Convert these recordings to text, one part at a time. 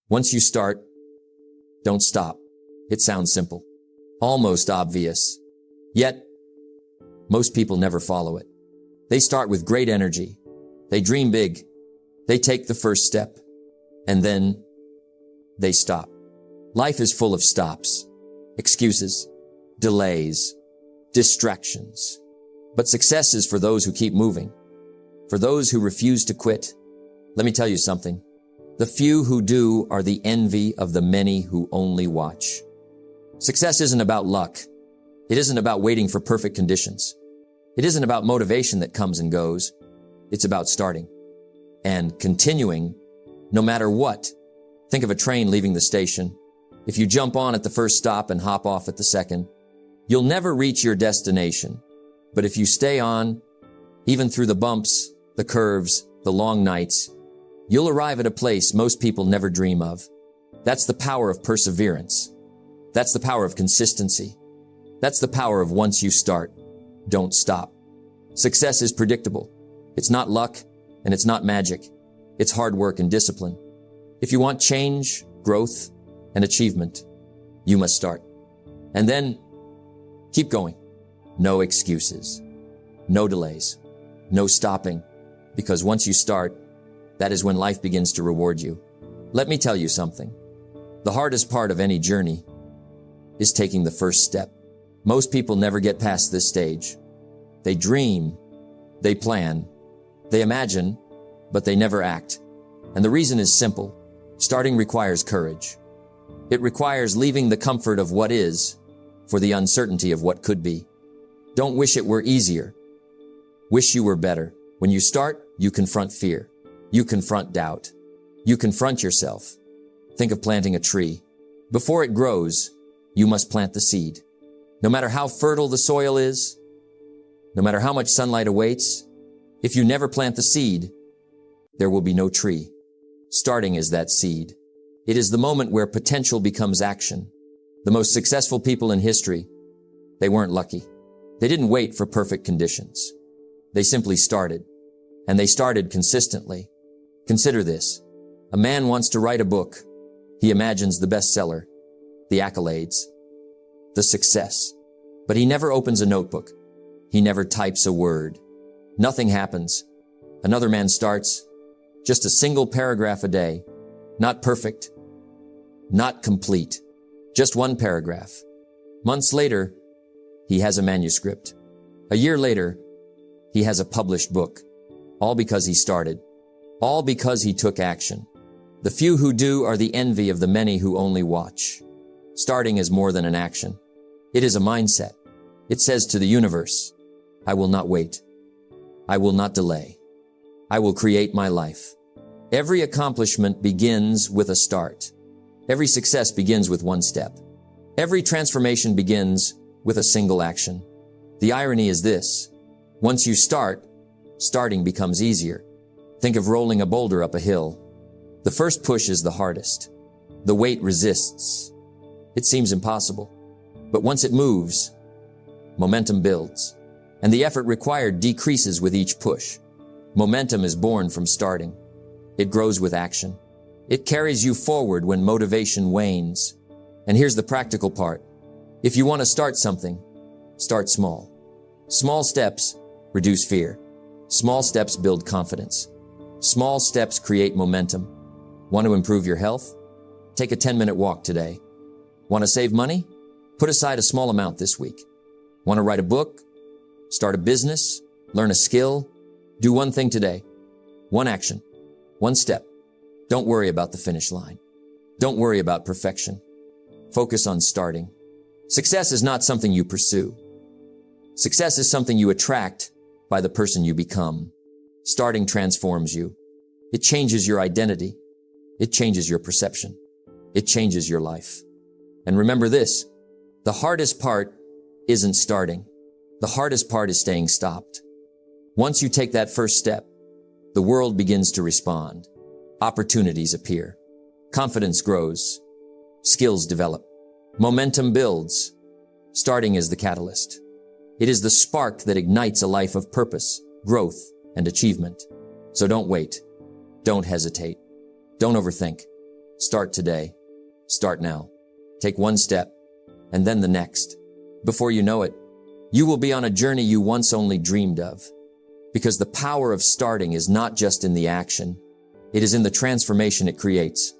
Once you start, don't stop. It sounds simple, almost obvious. Yet, most people never follow it. They start with great energy. They dream big. They take the first step. And then they stop. Life is full of stops, excuses, delays, distractions. But success is for those who keep moving, for those who refuse to quit. Let me tell you something. The few who do are the envy of the many who only watch. Success isn't about luck. It isn't about waiting for perfect conditions. It isn't about motivation that comes and goes. It's about starting and continuing no matter what. Think of a train leaving the station. If you jump on at the first stop and hop off at the second, you'll never reach your destination. But if you stay on, even through the bumps, the curves, the long nights, you'll arrive at a place most people never dream of. That's the power of perseverance. That's the power of consistency. That's the power of once you start, don't stop. Success is predictable. It's not luck and it's not magic. It's hard work and discipline. If you want change, growth, and achievement, you must start. And then keep going. No excuses, no delays, no stopping, because once you start, that is when life begins to reward you. Let me tell you something. The hardest part of any journey is taking the first step. Most people never get past this stage. They dream, they plan, they imagine, but they never act. And the reason is simple. Starting requires courage. It requires leaving the comfort of what is for the uncertainty of what could be. Don't wish it were easier. Wish you were better. When you start, you confront fear. You confront doubt. You confront yourself. Think of planting a tree. Before it grows, you must plant the seed. No matter how fertile the soil is, no matter how much sunlight awaits, if you never plant the seed, there will be no tree. Starting is that seed. It is the moment where potential becomes action. The most successful people in history, they weren't lucky. They didn't wait for perfect conditions. They simply started, and they started consistently. Consider this. A man wants to write a book. He imagines the bestseller, the accolades, the success. But he never opens a notebook. He never types a word. Nothing happens. Another man starts, just a single paragraph a day. Not perfect, not complete, just one paragraph. Months later, he has a manuscript. A year later, he has a published book. All because he started. All because he took action. The few who do are the envy of the many who only watch. Starting is more than an action. It is a mindset. It says to the universe, I will not wait. I will not delay. I will create my life. Every accomplishment begins with a start. Every success begins with one step. Every transformation begins with a single action. The irony is this. Once you start, starting becomes easier. Think of rolling a boulder up a hill. The first push is the hardest. The weight resists. It seems impossible. But once it moves, momentum builds. And the effort required decreases with each push. Momentum is born from starting. It grows with action. It carries you forward when motivation wanes. And here's the practical part. If you want to start something, start small. Small steps reduce fear. Small steps build confidence. Small steps create momentum. Want to improve your health? Take a 10-minute walk today. Want to save money? Put aside a small amount this week. Want to write a book? Start a business? Learn a skill? Do one thing today. One action. One step. Don't worry about the finish line. Don't worry about perfection. Focus on starting. Success is not something you pursue. Success is something you attract by the person you become. Starting transforms you. It changes your identity. It changes your perception. It changes your life. And remember this, the hardest part isn't starting. The hardest part is staying stopped. Once you take that first step, the world begins to respond. Opportunities appear. Confidence grows. Skills develop. Momentum builds. Starting is the catalyst. It is the spark that ignites a life of purpose, growth, and achievement. So don't wait. Don't hesitate. Don't overthink. Start today. Start now. Take one step and then the next. Before you know it, you will be on a journey you once only dreamed of. Because the power of starting is not just in the action. It is in the transformation it creates.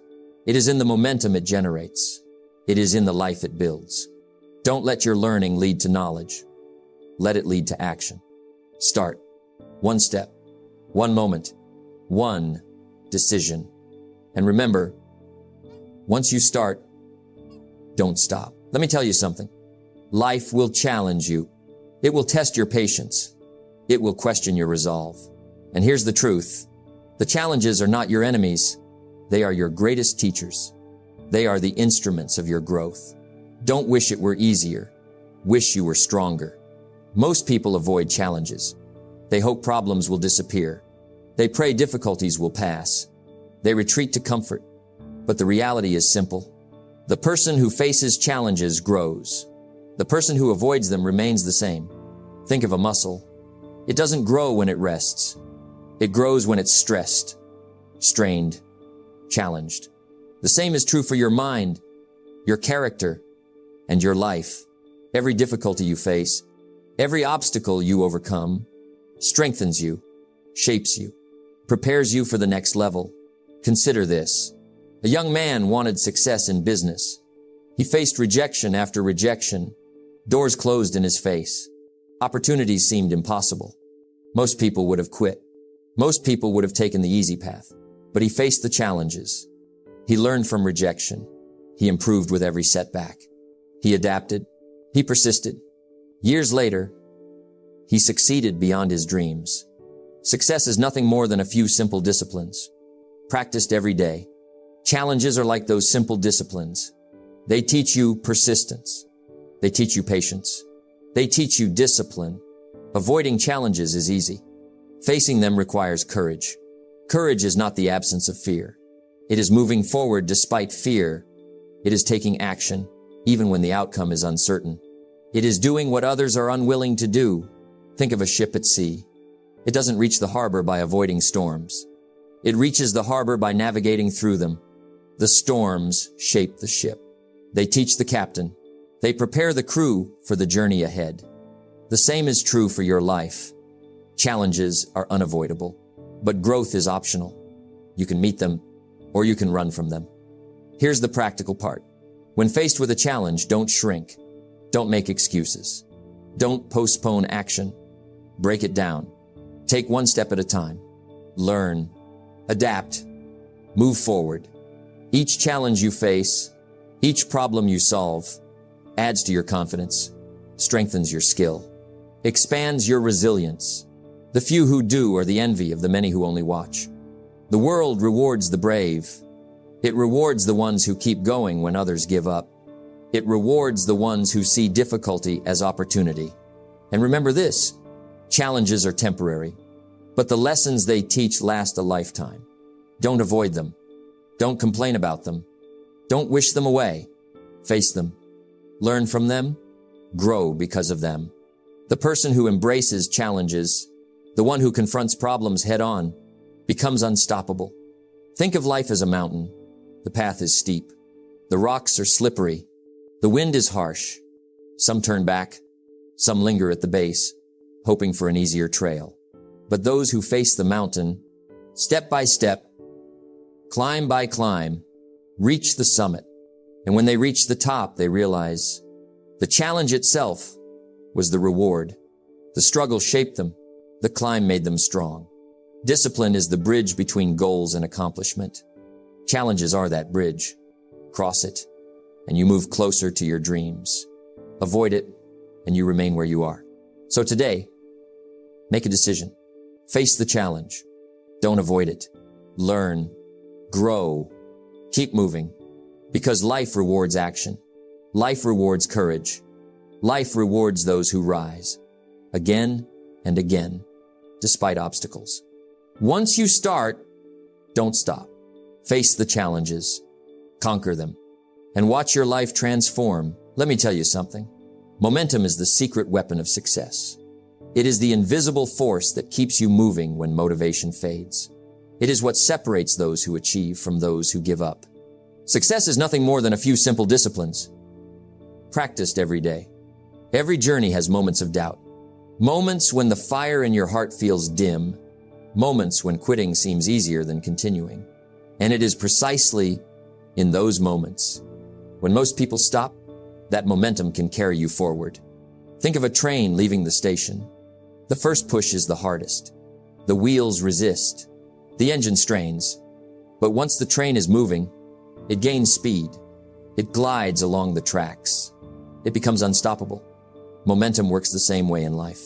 It is in the momentum it generates. It is in the life it builds. Don't let your learning lead to knowledge. Let it lead to action. Start. One step. One moment. One decision. And remember, once you start, don't stop. Let me tell you something. Life will challenge you. It will test your patience. It will question your resolve. And here's the truth. The challenges are not your enemies. They are your greatest teachers. They are the instruments of your growth. Don't wish it were easier. Wish you were stronger. Most people avoid challenges. They hope problems will disappear. They pray difficulties will pass. They retreat to comfort. But the reality is simple. The person who faces challenges grows. The person who avoids them remains the same. Think of a muscle. It doesn't grow when it rests. It grows when it's stressed, strained, challenged. The same is true for your mind, your character, and your life. Every difficulty you face, every obstacle you overcome, strengthens you, shapes you, prepares you for the next level. Consider this. A young man wanted success in business. He faced rejection after rejection. Doors closed in his face. Opportunities seemed impossible. Most people would have quit. Most people would have taken the easy path. But he faced the challenges. He learned from rejection. He improved with every setback. He adapted. He persisted. Years later, he succeeded beyond his dreams. Success is nothing more than a few simple disciplines, practiced every day. Challenges are like those simple disciplines. They teach you persistence. They teach you patience. They teach you discipline. Avoiding challenges is easy. Facing them requires courage. Courage is not the absence of fear. It is moving forward despite fear. It is taking action, even when the outcome is uncertain. It is doing what others are unwilling to do. Think of a ship at sea. It doesn't reach the harbor by avoiding storms. It reaches the harbor by navigating through them. The storms shape the ship. They teach the captain. They prepare the crew for the journey ahead. The same is true for your life. Challenges are unavoidable, but growth is optional. You can meet them, or you can run from them. Here's the practical part. When faced with a challenge, don't shrink. Don't make excuses. Don't postpone action. Break it down. Take one step at a time. Learn. Adapt. Move forward. Each challenge you face, each problem you solve, adds to your confidence, strengthens your skill, expands your resilience. The few who do are the envy of the many who only watch. The world rewards the brave. It rewards the ones who keep going when others give up. It rewards the ones who see difficulty as opportunity. And remember this, challenges are temporary, but the lessons they teach last a lifetime. Don't avoid them. Don't complain about them. Don't wish them away. Face them. Learn from them. Grow because of them. The person who embraces challenges, the one who confronts problems head on, becomes unstoppable. Think of life as a mountain. The path is steep. The rocks are slippery. The wind is harsh. Some turn back. Some linger at the base, hoping for an easier trail. But those who face the mountain, step by step, climb by climb, reach the summit. And when they reach the top, they realize the challenge itself was the reward. The struggle shaped them. The climb made them strong. Discipline is the bridge between goals and accomplishment. Challenges are that bridge. Cross it, and you move closer to your dreams. Avoid it, and you remain where you are. So today, make a decision. Face the challenge. Don't avoid it. Learn. Grow. Keep moving. Because life rewards action. Life rewards courage. Life rewards those who rise. Again and again, despite obstacles. Once you start, don't stop. Face the challenges. Conquer them. And watch your life transform. Let me tell you something. Momentum is the secret weapon of success. It is the invisible force that keeps you moving when motivation fades. It is what separates those who achieve from those who give up. Success is nothing more than a few simple disciplines, practiced every day. Every journey has moments of doubt. Moments when the fire in your heart feels dim. Moments when quitting seems easier than continuing. And it is precisely in those moments when most people stop, that momentum can carry you forward. Think of a train leaving the station. The first push is the hardest. The wheels resist. The engine strains. But once the train is moving, it gains speed. It glides along the tracks. It becomes unstoppable. Momentum works the same way in life.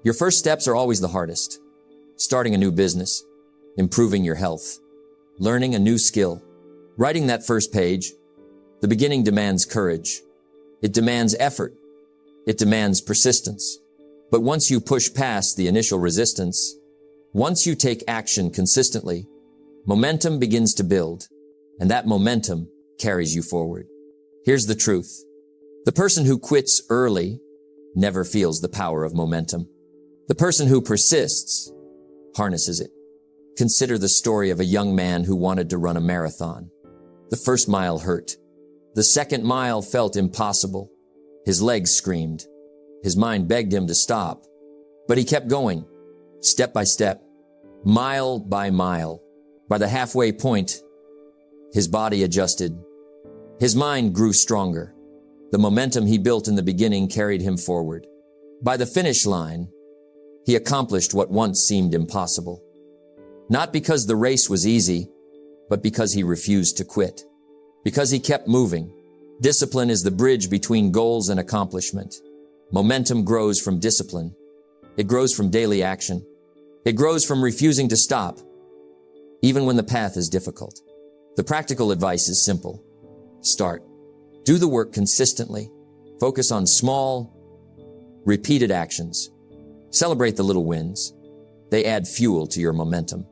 Your first steps are always the hardest. Starting a new business, improving your health, learning a new skill, writing that first page. The beginning demands courage. It demands effort. It demands persistence. But once you push past the initial resistance, once you take action consistently, momentum begins to build, and that momentum carries you forward. Here's the truth. The person who quits early never feels the power of momentum. The person who persists harnesses it. Consider the story of a young man who wanted to run a marathon. The first mile hurt. The second mile felt impossible. His legs screamed. His mind begged him to stop. But he kept going, step by step, mile by mile. By the halfway point, his body adjusted. His mind grew stronger. The momentum he built in the beginning carried him forward. By the finish line, he accomplished what once seemed impossible. Not because the race was easy, but because he refused to quit. Because he kept moving. Discipline is the bridge between goals and accomplishment. Momentum grows from discipline. It grows from daily action. It grows from refusing to stop, even when the path is difficult. The practical advice is simple. Start. Do the work consistently. Focus on small, repeated actions. Celebrate the little wins. They add fuel to your momentum.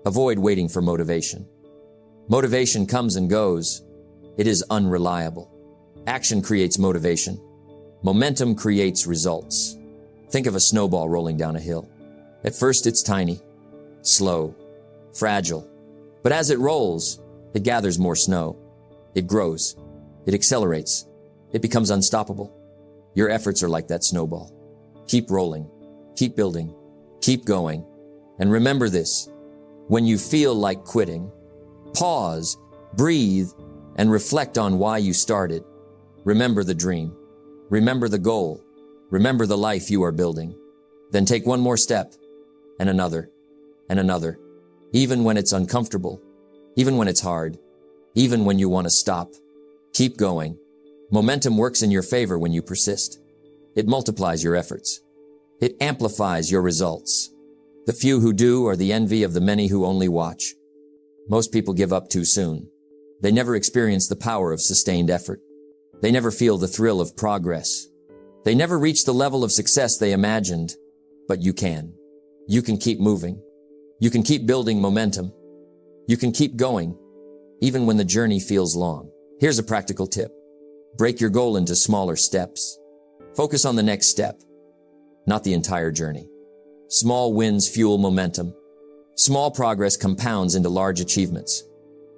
Avoid waiting for motivation. Motivation comes and goes. It is unreliable. Action creates motivation. Momentum creates results. Think of a snowball rolling down a hill. At first it's tiny, slow, fragile. But as it rolls, it gathers more snow. It grows. It accelerates. It becomes unstoppable. Your efforts are like that snowball. Keep rolling. Keep building. Keep going. And remember this. When you feel like quitting, pause, breathe, and reflect on why you started. Remember the dream. Remember the goal. Remember the life you are building. Then take one more step, and another, and another. Even when it's uncomfortable, even when it's hard, even when you want to stop. Keep going. Momentum works in your favor when you persist. It multiplies your efforts. It amplifies your results. The few who do are the envy of the many who only watch. Most people give up too soon. They never experience the power of sustained effort. They never feel the thrill of progress. They never reach the level of success they imagined. But you can. You can keep moving. You can keep building momentum. You can keep going, even when the journey feels long. Here's a practical tip. Break your goal into smaller steps. Focus on the next step, not the entire journey. Small wins fuel momentum. Small progress compounds into large achievements.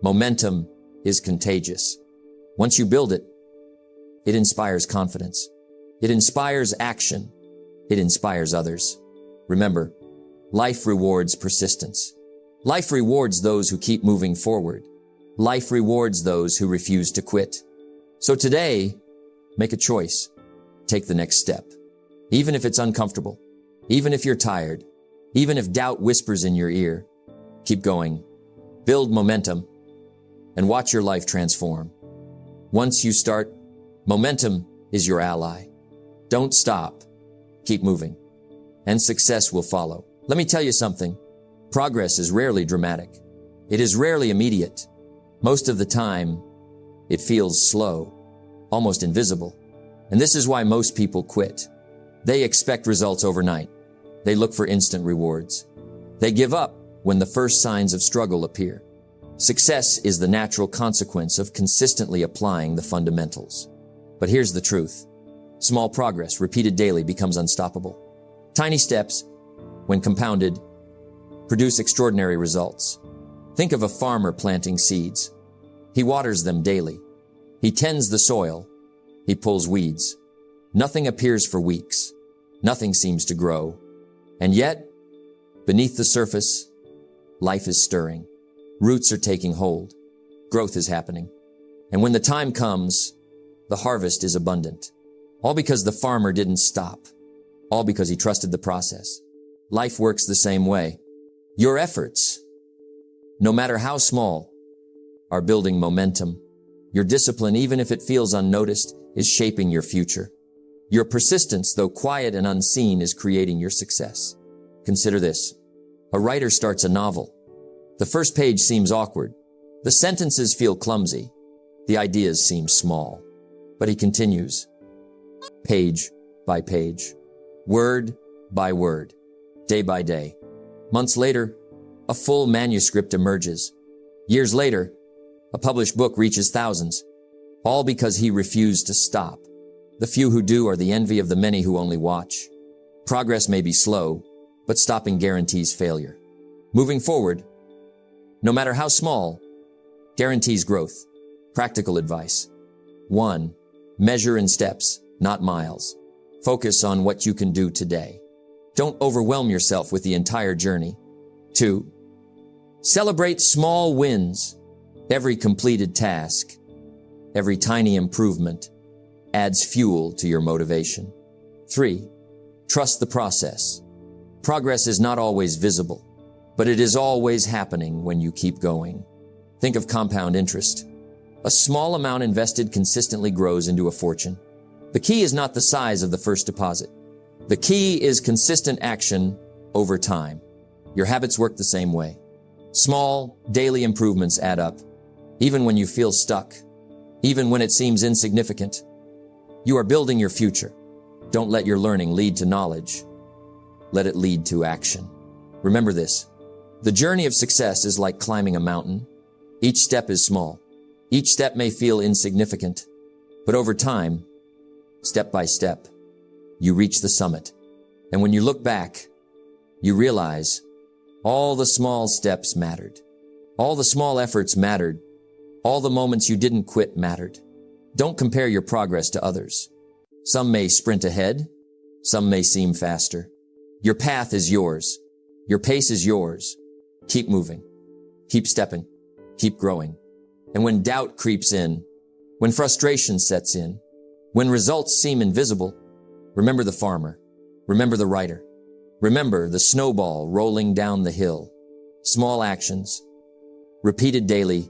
Momentum is contagious. Once you build it, it inspires confidence. It inspires action. It inspires others. Remember, life rewards persistence. Life rewards those who keep moving forward. Life rewards those who refuse to quit. So today, make a choice. Take the next step. Even if it's uncomfortable, even if you're tired, even if doubt whispers in your ear, keep going. Build momentum and watch your life transform. Once you start, momentum is your ally. Don't stop. Keep moving. And success will follow. Let me tell you something. Progress is rarely dramatic. It is rarely immediate. Most of the time, it feels slow, almost invisible. And this is why most people quit. They expect results overnight. They look for instant rewards. They give up when the first signs of struggle appear. Success is the natural consequence of consistently applying the fundamentals. But here's the truth. Small progress, repeated daily, becomes unstoppable. Tiny steps, when compounded, produce extraordinary results. Think of a farmer planting seeds. He waters them daily. He tends the soil. He pulls weeds. Nothing appears for weeks. Nothing seems to grow. And yet, beneath the surface, life is stirring. Roots are taking hold. Growth is happening. And when the time comes, the harvest is abundant. All because the farmer didn't stop. All because he trusted the process. Life works the same way. Your efforts, no matter how small, are building momentum. Your discipline, even if it feels unnoticed, is shaping your future. Your persistence, though quiet and unseen, is creating your success. Consider this. A writer starts a novel. The first page seems awkward. The sentences feel clumsy. The ideas seem small. But he continues, page by page, word by word, day by day. Months later, a full manuscript emerges. Years later, a published book reaches thousands, all because he refused to stop. The few who do are the envy of the many who only watch. Progress may be slow, but stopping guarantees failure. Moving forward, no matter how small, guarantees growth. Practical advice. 1. Measure in steps, not miles. Focus on what you can do today. Don't overwhelm yourself with the entire journey. 2. Celebrate small wins. Every completed task, every tiny improvement adds fuel to your motivation. 3. Trust the process. Progress is not always visible, but it is always happening when you keep going. Think of compound interest. A small amount invested consistently grows into a fortune. The key is not the size of the first deposit. The key is consistent action over time. Your habits work the same way. Small, daily improvements add up. Even when you feel stuck, even when it seems insignificant, you are building your future. Don't let your learning lead to knowledge. Let it lead to action. Remember this. The journey of success is like climbing a mountain. Each step is small. Each step may feel insignificant, but over time, step by step, you reach the summit. And when you look back, you realize all the small steps mattered. All the small efforts mattered. All the moments you didn't quit mattered. Don't compare your progress to others. Some may sprint ahead. Some may seem faster. Your path is yours. Your pace is yours. Keep moving. Keep stepping. Keep growing. And when doubt creeps in, when frustration sets in, when results seem invisible, remember the farmer. Remember the writer. Remember the snowball rolling down the hill. Small actions, repeated daily,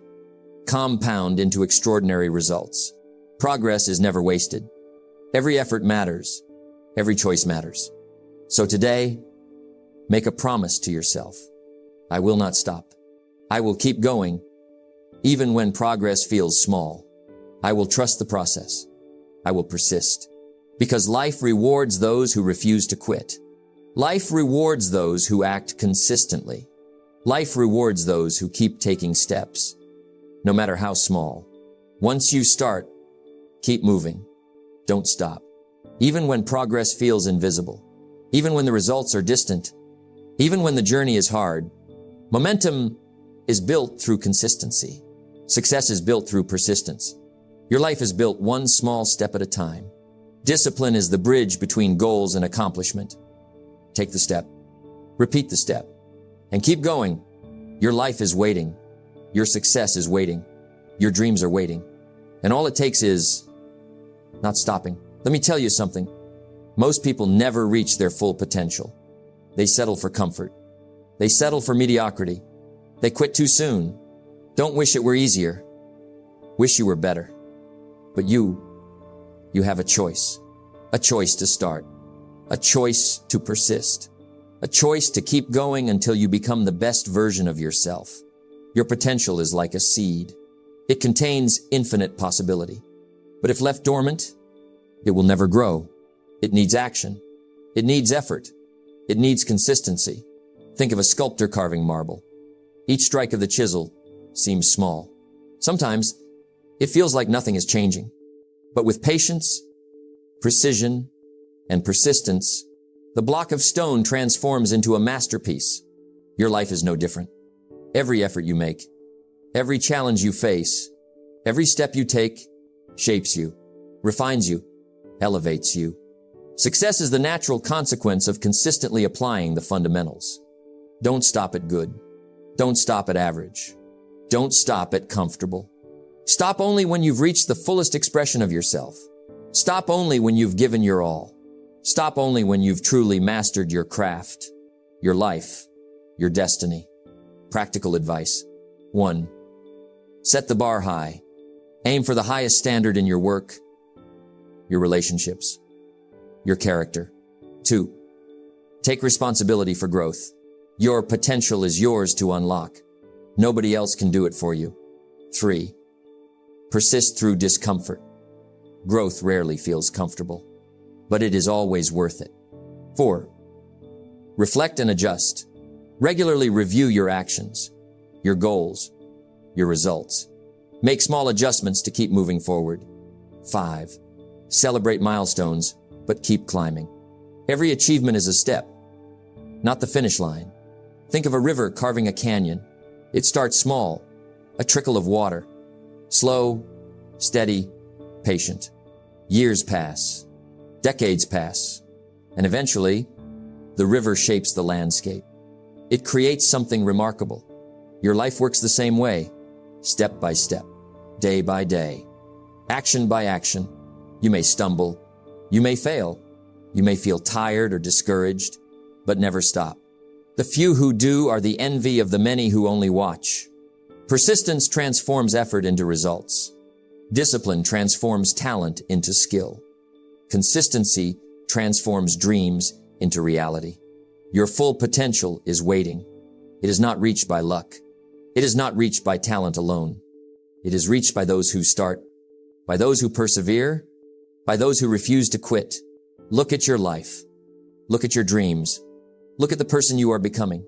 compound into extraordinary results. Progress is never wasted. Every effort matters. Every choice matters. So today, make a promise to yourself. I will not stop. I will keep going, even when progress feels small. I will trust the process. I will persist. Because life rewards those who refuse to quit. Life rewards those who act consistently. Life rewards those who keep taking steps, no matter how small. Once you start, keep moving. Don't stop. Even when progress feels invisible, even when the results are distant, even when the journey is hard, momentum is built through consistency. Success is built through persistence. Your life is built one small step at a time. Discipline is the bridge between goals and accomplishment. Take the step, repeat the step, and keep going. Your life is waiting. Your success is waiting. Your dreams are waiting. And all it takes is not stopping. Let me tell you something. Most people never reach their full potential. They settle for comfort. They settle for mediocrity. They quit too soon. Don't wish it were easier. Wish you were better. But you have a choice to start, a choice to persist, a choice to keep going until you become the best version of yourself. Your potential is like a seed. It contains infinite possibility. But if left dormant, it will never grow. It needs action. It needs effort. It needs consistency. Think of a sculptor carving marble. Each strike of the chisel seems small. Sometimes it feels like nothing is changing. But with patience, precision, and persistence, the block of stone transforms into a masterpiece. Your life is no different. Every effort you make, every challenge you face, every step you take shapes you, refines you, elevates you. Success is the natural consequence of consistently applying the fundamentals. Don't stop at good. Don't stop at average. Don't stop at comfortable. Stop only when you've reached the fullest expression of yourself. Stop only when you've given your all. Stop only when you've truly mastered your craft, your life, your destiny. Practical advice. 1. Set the bar high. Aim for the highest standard in your work, your relationships, your character. 2. Take responsibility for growth. Your potential is yours to unlock. Nobody else can do it for you. 3. Persist through discomfort. Growth rarely feels comfortable, but it is always worth it. 4. Reflect and adjust. Regularly review your actions, your goals, your results. Make small adjustments to keep moving forward. 5. Celebrate milestones, but keep climbing. Every achievement is a step, not the finish line. Think of a river carving a canyon. It starts small, a trickle of water. Slow, steady, patient. Years pass, decades pass, and eventually, the river shapes the landscape. It creates something remarkable. Your life works the same way, step by step, day by day, action by action. You may stumble, you may fail, you may feel tired or discouraged, but never stop. The few who do are the envy of the many who only watch. Persistence transforms effort into results. Discipline transforms talent into skill. Consistency transforms dreams into reality. Your full potential is waiting. It is not reached by luck. It is not reached by talent alone. It is reached by those who start, by those who persevere, by those who refuse to quit. Look at your life. Look at your dreams. Look at the person you are becoming.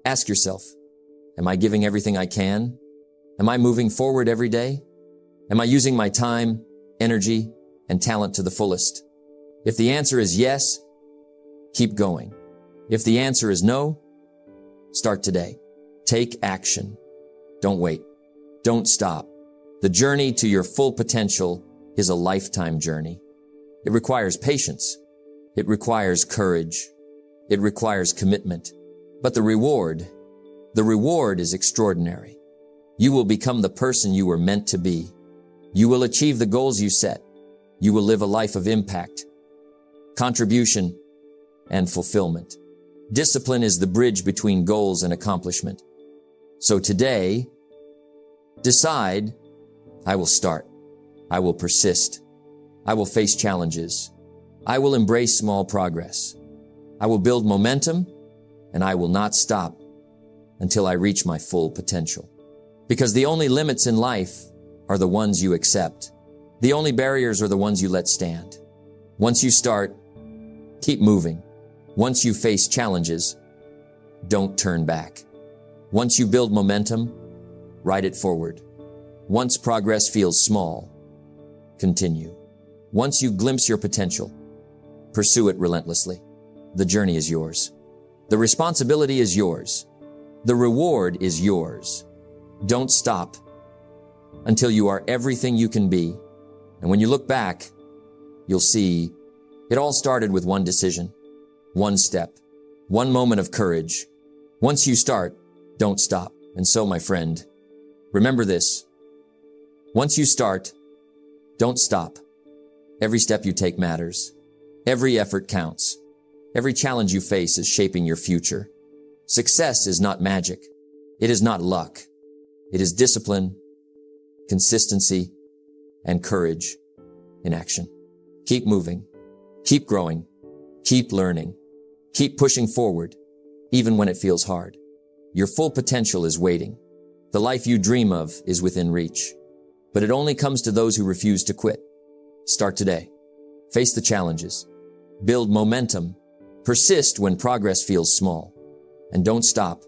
Ask yourself, am I giving everything I can? Am I moving forward every day? Am I using my time, energy, and talent to the fullest? If the answer is yes, keep going. If the answer is no, start today. Take action. Don't wait. Don't stop. The journey to your full potential is a lifetime journey. It requires patience. It requires courage. It requires commitment. But the reward is extraordinary. You will become the person you were meant to be. You will achieve the goals you set. You will live a life of impact, contribution, and fulfillment. Discipline is the bridge between goals and accomplishment. So today, decide, I will start. I will persist. I will face challenges. I will embrace small progress. I will build momentum, and I will not stop until I reach my full potential. Because the only limits in life are the ones you accept. The only barriers are the ones you let stand. Once you start, keep moving. Once you face challenges, don't turn back. Once you build momentum, ride it forward. Once progress feels small, continue. Once you glimpse your potential, pursue it relentlessly. The journey is yours. The responsibility is yours. The reward is yours. Don't stop until you are everything you can be. And when you look back, you'll see it all started with one decision, one step, one moment of courage. Once you start, don't stop. And so, my friend, remember this. Once you start, don't stop. Every step you take matters. Every effort counts. Every challenge you face is shaping your future. Success is not magic. It is not luck. It is discipline, consistency, and courage in action. Keep moving. Keep growing. Keep learning. Keep pushing forward, even when it feels hard. Your full potential is waiting. The life you dream of is within reach. But it only comes to those who refuse to quit. Start today. Face the challenges. Build momentum. Persist when progress feels small. And don't stop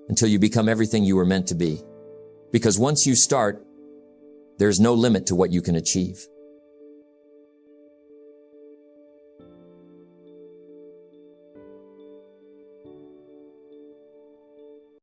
until you become everything you were meant to be. Because once you start, there's no limit to what you can achieve.